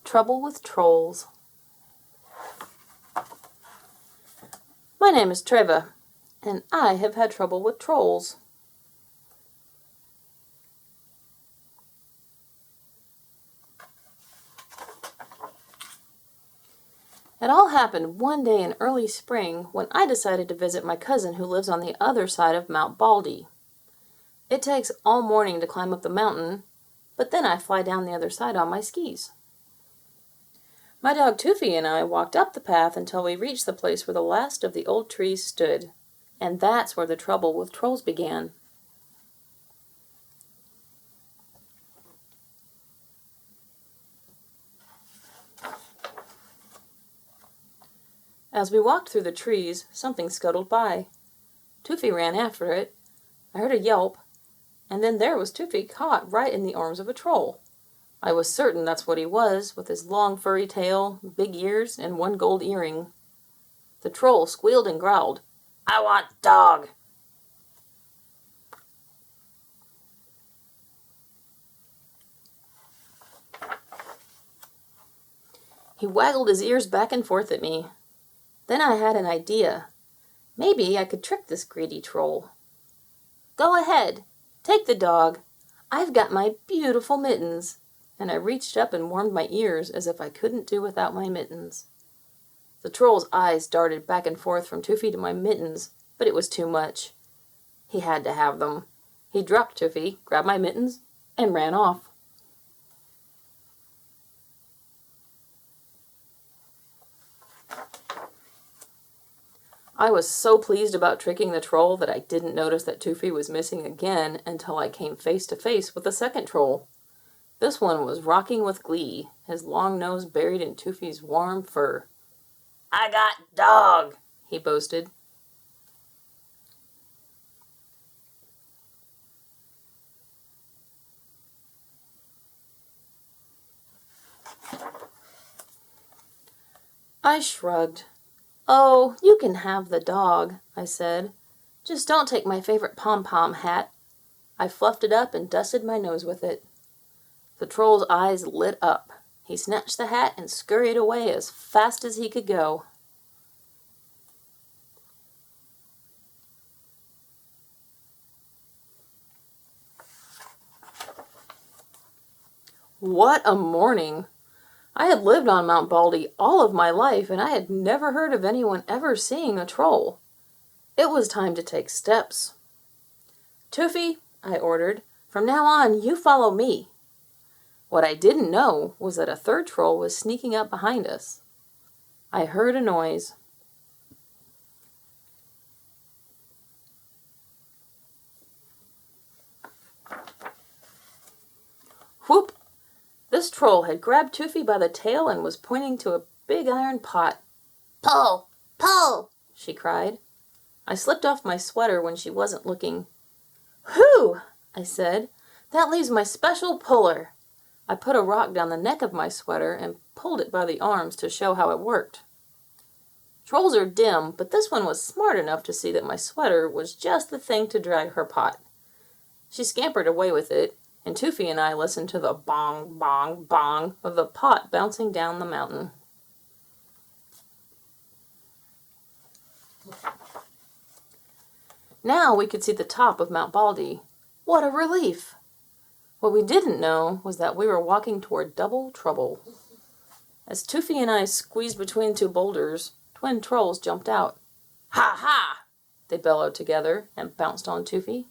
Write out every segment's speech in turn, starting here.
Trouble with Trolls. My name is Treva, and I have had trouble with trolls. It all happened one day in early spring when I decided to visit my cousin who lives on the other side of Mount Baldy. It takes all morning to climb up the mountain, but then I fly down the other side on my skis. My dog Tuffi and I walked up the path until we reached the place where the last of the old trees stood, and that's where the trouble with trolls began. As we walked through the trees, something scuttled by. Tuffi ran after it. I heard a yelp, and then there was Tuffi caught right in the arms of a troll. I was certain that's what he was, with his long furry tail, big ears, and one gold earring. The troll squealed and growled, "I want dog!" He waggled his ears back and forth at me. Then I had an idea. Maybe I could trick this greedy troll. "Go ahead, take the dog. I've got my beautiful mittens." And I reached up and warmed my ears as if I couldn't do without my mittens. The troll's eyes darted back and forth from Tuffi to my mittens, but it was too much. He had to have them. He dropped Tuffi, grabbed my mittens, and ran off. I was so pleased about tricking the troll that I didn't notice that Tuffi was missing again until I came face to face with the second troll. This one was rocking with glee, his long nose buried in Tuffi's warm fur. "I got dog," he boasted. I shrugged. "Oh, you can have the dog," I said. "Just don't take my favorite pom-pom hat." I fluffed it up and dusted my nose with it. The troll's eyes lit up. He snatched the hat and scurried away as fast as he could go. What a morning! I had lived on Mount Baldy all of my life, and I had never heard of anyone ever seeing a troll. It was time to take steps. "Tuffi," I ordered, "from now on you follow me." What I didn't know was that a third troll was sneaking up behind us. I heard a noise. Whoop! This troll had grabbed Tuffi by the tail and was pointing to a big iron pot. "Pull! Pull!" she cried. I slipped off my sweater when she wasn't looking. "Whew!" I said. "That leaves my special puller." I put a rock down the neck of my sweater and pulled it by the arms to show how it worked. Trolls are dim, but this one was smart enough to see that my sweater was just the thing to drag her pot. She scampered away with it, and Tuffi and I listened to the bong, bong, bong of the pot bouncing down the mountain. Now we could see the top of Mount Baldy. What a relief! What we didn't know was that we were walking toward double trouble. As Tuffi and I squeezed between two boulders, twin trolls jumped out. "Ha ha!" they bellowed together and bounced on Tuffi.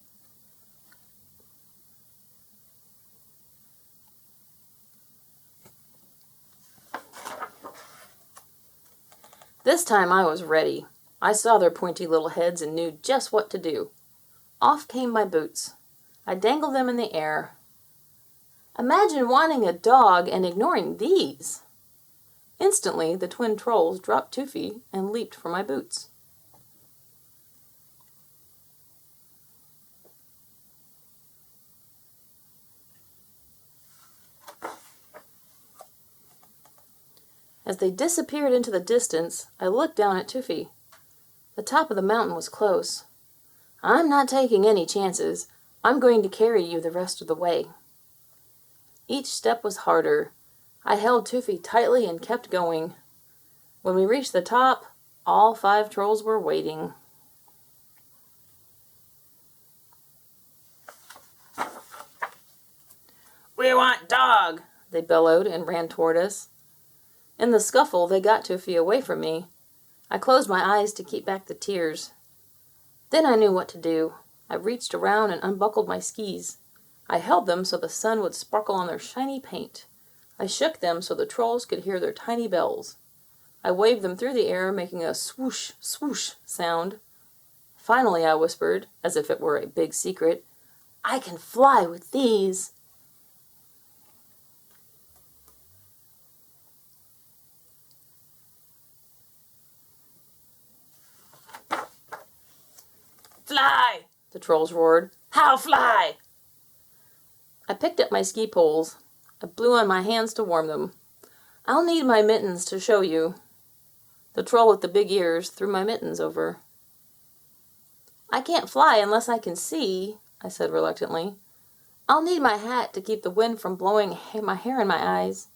This time I was ready. I saw their pointy little heads and knew just what to do. Off came my boots. I dangled them in the air. Imagine wanting a dog and ignoring these. Instantly, the twin trolls dropped Tuffi and leaped for my boots. As they disappeared into the distance, I looked down at Tuffi. The top of the mountain was close. "I'm not taking any chances. I'm going to carry you the rest of the way." Each step was harder. I held Tuffi tightly and kept going. When we reached the top, all 5 trolls were waiting. "We want dog!" they bellowed and ran toward us. In the scuffle, they got Tuffi away from me. I closed my eyes to keep back the tears. Then I knew what to do. I reached around and unbuckled my skis. I held them so the sun would sparkle on their shiny paint. I shook them so the trolls could hear their tiny bells. I waved them through the air, making a swoosh, swoosh sound. Finally, I whispered, as if it were a big secret, "I can fly with these." "Fly!" the trolls roared. "How fly?" I picked up my ski poles. I blew on my hands to warm them. "I'll need my mittens to show you." The troll with the big ears threw my mittens over. "I can't fly unless I can see," I said reluctantly. "I'll need my hat to keep the wind from blowing my hair in my eyes."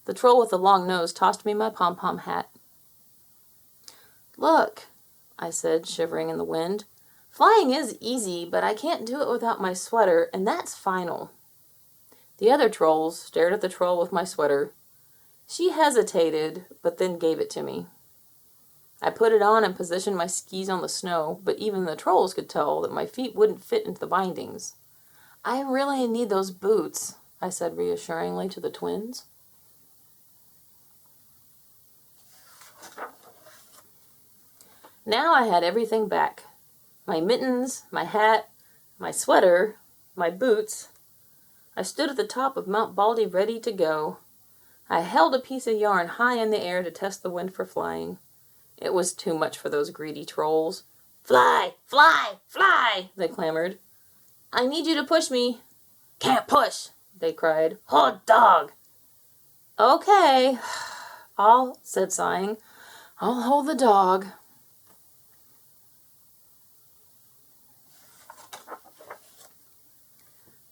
The troll with the long nose tossed me my pom-pom hat. "Look," I said, shivering in the wind. "Flying is easy, but I can't do it without my sweater, and that's final." The other trolls stared at the troll with my sweater. She hesitated, but then gave it to me. I put it on and positioned my skis on the snow, but even the trolls could tell that my feet wouldn't fit into the bindings. "I really need those boots," I said reassuringly to the twins. Now I had everything back. My mittens, my hat, my sweater, my boots. I stood at the top of Mount Baldy ready to go. I held a piece of yarn high in the air to test the wind for flying. It was too much for those greedy trolls. "Fly! Fly! Fly!" they clamored. "I need you to push me." "Can't push!" they cried. "Hold dog!" "Okay," said sighing. "I'll hold the dog."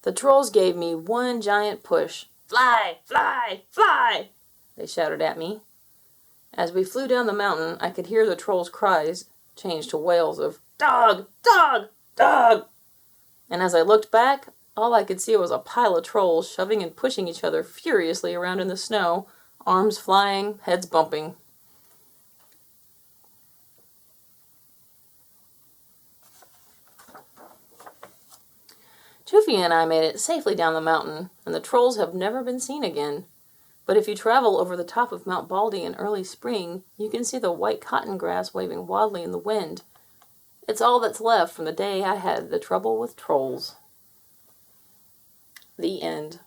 The trolls gave me one giant push. "Fly! Fly! Fly!" they shouted at me. As we flew down the mountain, I could hear the trolls' cries change to wails of "Dog! Dog! Dog!" And as I looked back, all I could see was a pile of trolls shoving and pushing each other furiously around in the snow, arms flying, heads bumping. Tuffi and I made it safely down the mountain, and the trolls have never been seen again. But if you travel over the top of Mount Baldy in early spring, you can see the white cotton grass waving wildly in the wind. It's all that's left from the day I had the trouble with trolls. The end.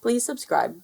Please subscribe.